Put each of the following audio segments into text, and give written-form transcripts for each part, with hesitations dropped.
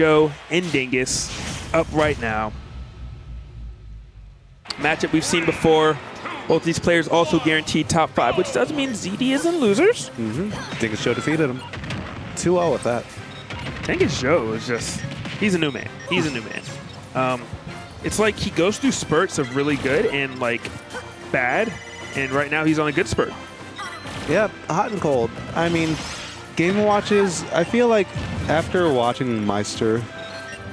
Joe and Dingus up right now. Matchup we've seen before. Both these players also guaranteed top 5, which does mean ZD isn't losers. Dingus Joe defeated him. 2-0 with that. Dingus Joe is just, he's a new man. He's a new man. It's like he goes through spurts of really good and like bad, and right now he's on a good spurt. Yeah, hot and cold. I mean, game watches, I feel like after watching Meister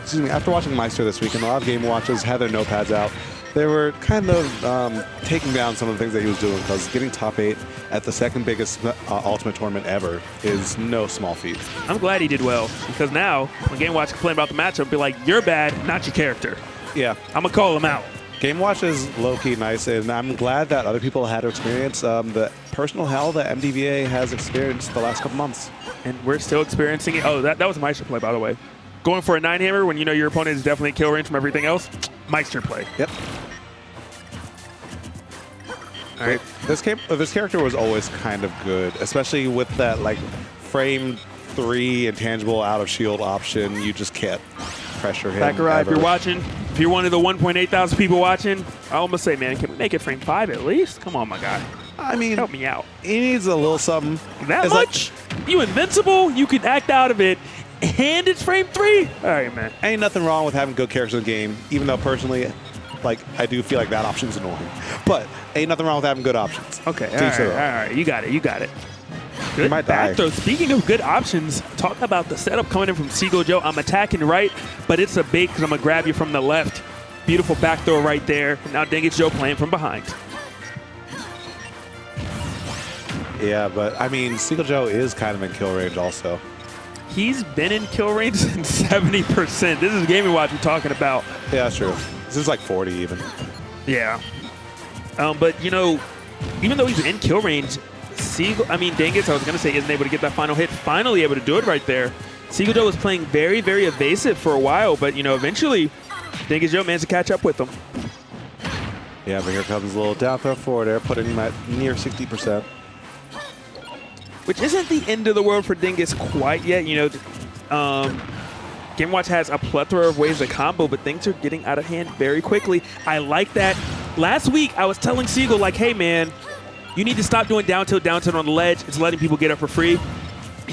this weekend, a lot of game watches had their notepads out. They were kind of taking down some of the things that he was doing, because getting top 8 at the second biggest Ultimate tournament ever is no small feat. I'm glad he did well, because now when Game Watch complain about the matchup, be like, you're bad, not your character. Yeah. I'm going to call him out. Game Watch is low-key nice, and I'm glad that other people had to experience the personal hell that MDVA has experienced the last couple months. And we're still experiencing it. Oh, that was a Meister play, by the way. Going for a 9-hammer when you know your opponent is definitely kill range from everything else, Meister play. Yep. All right. This character was always kind of good, especially with that like frame 3 intangible out of shield option. You just can't pressure him. Sakurai, if you're watching, if you're one of the 1.8 thousand people watching, I almost say, man, can we make it frame 5 at least? Come on, my guy. I mean, help me out. He needs a little something. That much? Like, you invincible? You can act out of it. And it's frame 3? All right, man. Ain't nothing wrong with having good characters in the game, even though personally, like, I do feel like that option's annoying. But ain't nothing wrong with having good options. Okay, all right. You got it. You got it. Good back throw. Speaking of good options, talk about the setup coming in from Seagull Joe. I'm attacking right, but it's a bait because I'm going to grab you from the left. Beautiful back throw right there. Now Dingus Joe playing from behind. Yeah, but, I mean, Seagull Joe is kind of in kill range also. He's been in kill range since 70%. This is Gaming Watch we're talking about. Yeah, that's true. This is like 40 even. Yeah. But, you know, even though he's in kill range, Dingus, I was going to say, isn't able to get that final hit. Finally able to do it right there. Seagull Joe was playing very, very evasive for a while, but, you know, eventually Dingus Joe managed to catch up with him. Yeah, but here comes a little down throw forward air, putting him at near 60%. Which isn't the end of the world for Dingus quite yet. You know, Game Watch has a plethora of ways to combo, but things are getting out of hand very quickly. I like that. Last week, I was telling Seagull, like, hey, man, you need to stop doing down tilt on the ledge. It's letting people get up for free.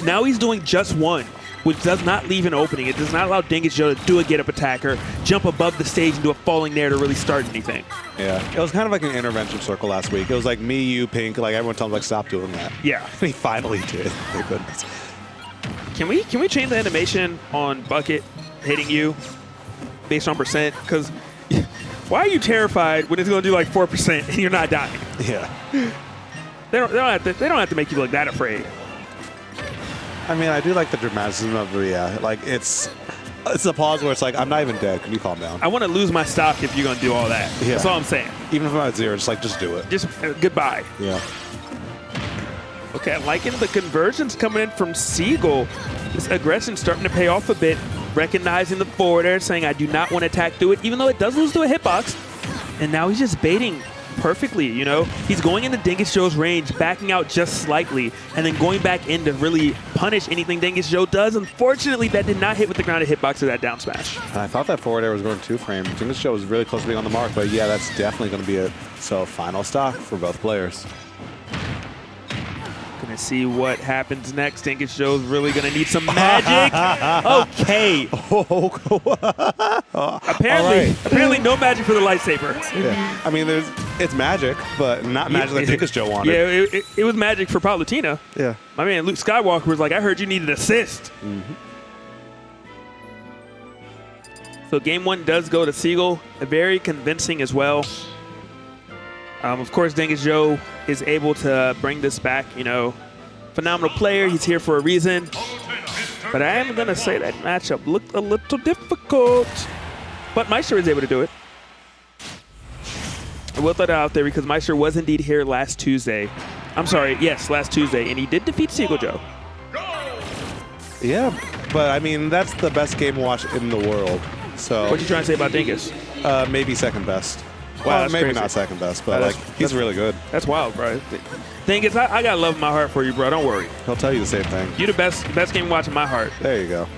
Now he's doing just one, which does not leave an opening. It does not allow Dingus Joe to do a get-up attacker, jump above the stage and do a falling there to really start anything. Yeah, it was kind of like an intervention circle last week. It was like me, you, Pink. Like everyone tells him, like, stop doing that. Yeah. And he finally did. Thank goodness. Can we change the animation on Bucket hitting you based on percent? Because why are you terrified when it's going to do like 4% and you're not dying? Yeah. They don't have to make you look that afraid. I mean, I do like the dramaticism of it, yeah. Like, it's a pause where it's like, I'm not even dead. Can you calm down? I want to lose my stock if you're going to do all that. Yeah. That's all I'm saying. Even if I'm at 0, just do it. Just goodbye. Yeah. Okay, I'm liking the conversions coming in from Seagull. This aggression starting to pay off a bit, recognizing the forward air, saying I do not want to attack through it, even though it does lose to a hitbox. And now he's just baiting perfectly, you know? He's going into Dingus Joe's range, backing out just slightly, and then going back in to really punish anything Dingus Joe does. Unfortunately, that did not hit with the grounded hitbox or that down smash. I thought that forward air was going 2-frame. Dingus Joe was really close to being on the mark, but yeah, that's definitely going to be it. So final stock for both players. Gonna see what happens next. Dingus Joe's really gonna need some magic. Okay. Apparently no magic for the lightsaber. Yeah. I mean, it's magic, but not magic that Dingus Joe wanted. Yeah, it was magic for Palutena. Yeah. My man Luke Skywalker was like, I heard you needed an assist. So game 1 does go to Seagull. Very convincing as well. Of course, Dingus Joe is able to bring this back. You know, phenomenal player. He's here for a reason. But I am going to say that matchup looked a little difficult. But Meister is able to do it. I will throw that out there because Meister was indeed here last Tuesday. I'm sorry, yes, last Tuesday. And he did defeat Seagull Joe. Yeah, but I mean, that's the best game watch in the world. So what you trying to say about Dingus? Maybe second best. Wow, well, maybe crazy. not second best, but like he's really good. That's wild, bro. Dingus, I got love in my heart for you, bro. Don't worry. He'll tell you the same thing. You the best game watch in my heart. There you go.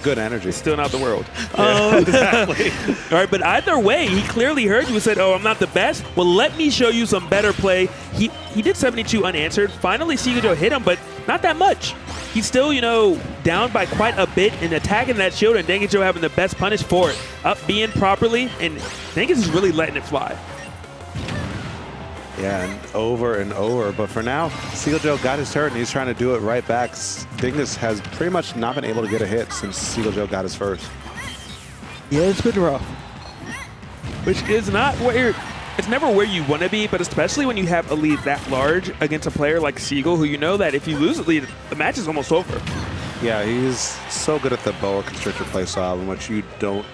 Good energy. Still not the world. Exactly. All right, but either way, he clearly heard you and said, oh, I'm not the best. Well, let me show you some better play. He did 72 unanswered. Finally, Seagull Joe hit him, but not that much. He's still, you know, down by quite a bit in attacking that shield, and Dingus Joe having the best punish for it. Up being properly, and Dingus is really letting it fly. Yeah, and over. But for now, Seagull Joe got his turret, and he's trying to do it right back. Dingus has pretty much not been able to get a hit since Seagull Joe got his first. Yeah, it's been rough. Which is not where it's never where you want to be, but especially when you have a lead that large against a player like Seagull, who you know that if you lose the lead, the match is almost over. Yeah, he's so good at the boa constrictor play style in which you don't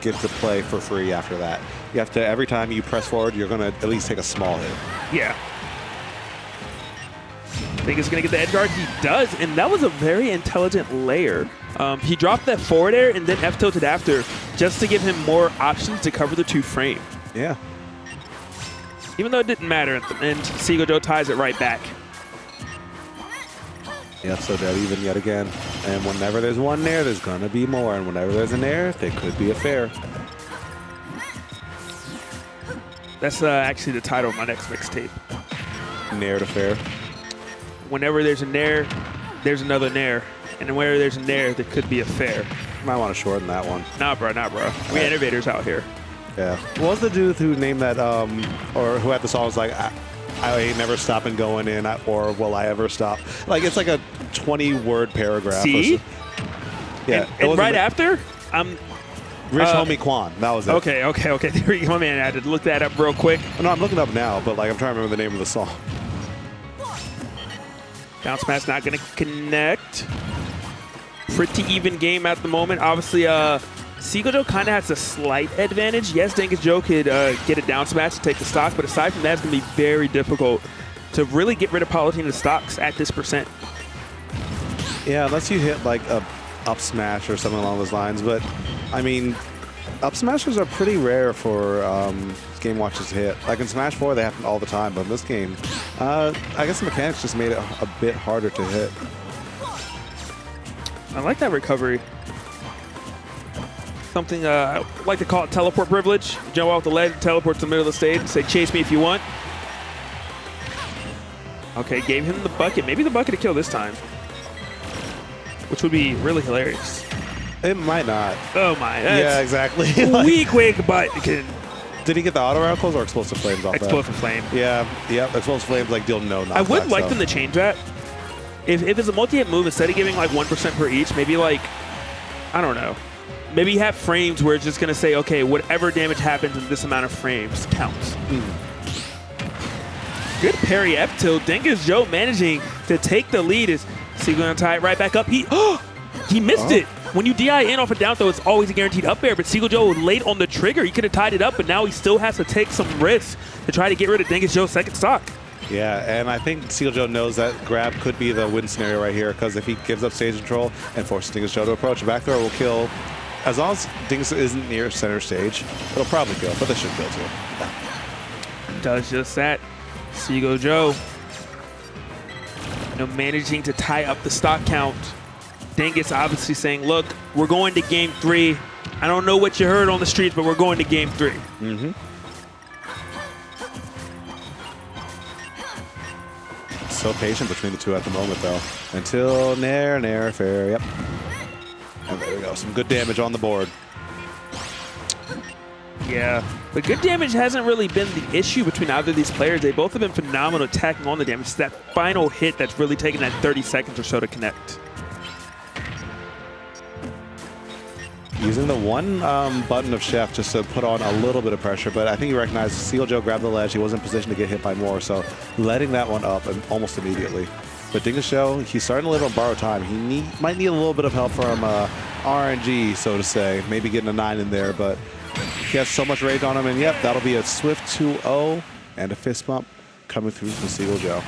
get to play for free after that. You have to, every time you press forward, you're going to at least take a small hit. Yeah. Think he's going to get the edge guard? He does, and that was a very intelligent layer. He dropped that forward air and then F-tilted after just to give him more options to cover the 2 frame. Yeah. Even though it didn't matter, and Seagull Joe ties it right back. Yep, so dead even yet again. And whenever there's one nair, there's going to be more. And whenever there's a nair, there could be a fair. That's actually the title of my next mixtape. Nair to fair. Whenever there's a nair, there's another nair. And whenever there's a nair, there could be a fair. Might want to shorten that one. Nah, bro. We innovators out here. Yeah. What was the dude who named that, or who had the song was like, I ain't never stopping going in, or will I ever stop? Like, it's like a 20-word paragraph. See? Yeah. And right after, Rich Homie Quan. That was it. Okay. There you go, man. I had to look that up real quick. No, I'm looking up now, but like I'm trying to remember the name of the song. Down smash not going to connect. Pretty even game at the moment. Obviously, Seagull Joe kind of has a slight advantage. Yes, Dingus Joe could get a down smash to take the stock, but aside from that, it's going to be very difficult to really get rid of Palutena's stocks at this percent. Yeah, unless you hit like a up smash or something along those lines. But I mean, up smashes are pretty rare for game watchers to hit. Like in Smash 4, they happen all the time, but in this game, I guess the mechanics just made it a bit harder to hit. I like that recovery. Something I like to call it teleport privilege. Jump off the ledge, teleport to the middle of the stage, and say, chase me if you want. Okay, gave him the bucket. Maybe the bucket to kill this time. Which would be really hilarious. It might not. Oh my. Yeah, exactly. Weak, but can. Did he get the auto radicals or explosive flames off Explosive flame. Yeah, yep. Explosive flames like deal no knockback. I would like them to change that. If it's a multi-hit move, instead of giving like 1% per each, maybe like, I don't know. Maybe you have frames where it's just going to say, okay, whatever damage happens in this amount of frames counts. Good parry F-tilt. Dingus Joe managing to take the lead. Is Seagull going to tie it right back up? He missed it. When you DI in off a down throw, it's always a guaranteed up air, but Seagull Joe was late on the trigger. He could have tied it up, but now he still has to take some risks to try to get rid of Dingus Joe's second stock. Yeah, and I think Seagull Joe knows that grab could be the win scenario right here, because if he gives up stage control and forces Dingus Joe to approach, a back throw will kill. As long as Dingus isn't near center stage, it'll probably kill, but they should kill too. Does just that. Seagull Joe, managing to tie up the stock count. Dingus obviously saying, look, we're going to game 3. I don't know what you heard on the streets, but we're going to game 3. So patient between the two at the moment, though. Until nair, fair, yep. And there we go, some good damage on the board. Yeah, but good damage hasn't really been the issue between either of these players. They both have been phenomenal attacking on the damage. It's that final hit that's really taken that 30 seconds or so to connect. Using the one button of Chef just to put on a little bit of pressure, but I think he recognized Seagull Joe grabbed the ledge. He wasn't in position to get hit by more, so letting that one up and almost immediately. But Dingus Joe, he's starting to live on borrowed time. He might need a little bit of help from RNG, so to say. Maybe getting a 9 in there, but he has so much rage on him, and yep, that'll be a swift 2-0 and a fist bump coming through from Seagull Joe.